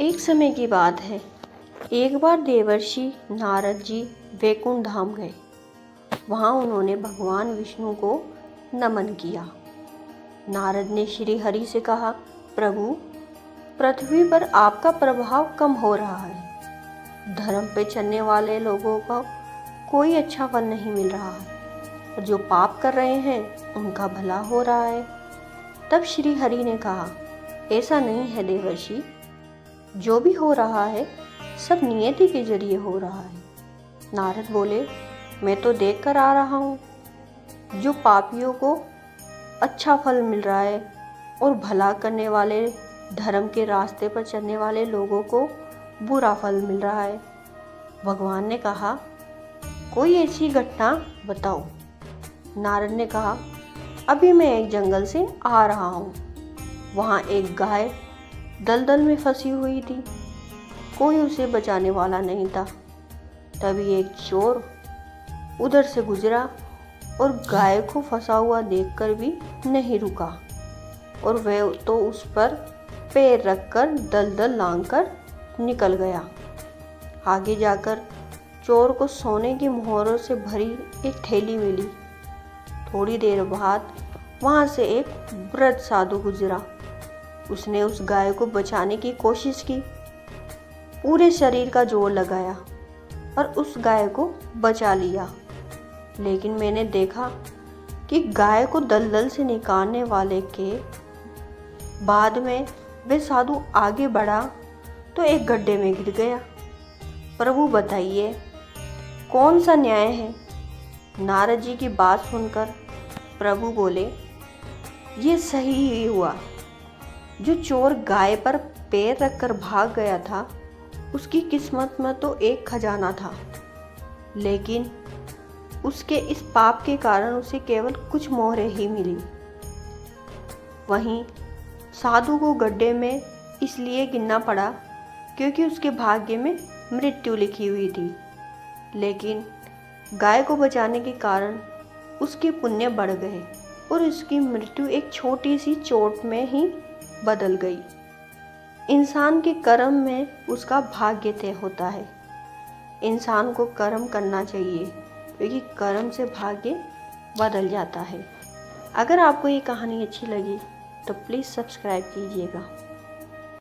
एक समय की बात है। एक बार देवर्षि नारद जी वैकुंठ धाम गए। वहां उन्होंने भगवान विष्णु को नमन किया। नारद ने श्री हरि से कहा, प्रभु, पृथ्वी पर आपका प्रभाव कम हो रहा है। धर्म पे चलने वाले लोगों को कोई अच्छा फल नहीं मिल रहा है और जो पाप कर रहे हैं उनका भला हो रहा है। तब श्री हरि ने कहा, ऐसा नहीं है देवर्षि, जो भी हो रहा है सब नियति के जरिए हो रहा है। नारद बोले, मैं तो देख कर आ रहा हूँ, जो पापियों को अच्छा फल मिल रहा है और भला करने वाले, धर्म के रास्ते पर चलने वाले लोगों को बुरा फल मिल रहा है। भगवान ने कहा, कोई ऐसी घटना बताओ। नारद ने कहा, अभी मैं एक जंगल से आ रहा हूँ। वहाँ एक गाय दलदल में फंसी हुई थी। कोई उसे बचाने वाला नहीं था। तभी एक चोर उधर से गुजरा और गाय को फंसा हुआ देखकर भी नहीं रुका और वह तो उस पर पैर रखकर दलदल लांघकर निकल गया। आगे जाकर चोर को सोने की मोहरों से भरी एक थैली मिली। थोड़ी देर बाद वहां से एक वृद्ध साधु गुजरा। उसने उस गाय को बचाने की कोशिश की, पूरे शरीर का जोर लगाया और उस गाय को बचा लिया। लेकिन मैंने देखा कि गाय को दलदल से निकालने वाले के बाद में वह साधु आगे बढ़ा तो एक गड्ढे में गिर गया। प्रभु बताइए, कौन सा न्याय है? नारद जी की बात सुनकर प्रभु बोले, ये सही ही हुआ। जो चोर गाय पर पैर रखकर भाग गया था, उसकी किस्मत में तो एक खजाना था, लेकिन उसके इस पाप के कारण उसे केवल कुछ मोहरें ही मिली। वहीं साधु को गड्ढे में इसलिए गिरना पड़ा क्योंकि उसके भाग्य में मृत्यु लिखी हुई थी, लेकिन गाय को बचाने के कारण उसके पुण्य बढ़ गए और उसकी मृत्यु एक छोटी सी चोट में ही बदल गई। इंसान के कर्म में उसका भाग्य तय होता है। इंसान को कर्म करना चाहिए क्योंकि कर्म से भाग्य बदल जाता है। अगर आपको ये कहानी अच्छी लगी तो प्लीज़ सब्सक्राइब कीजिएगा।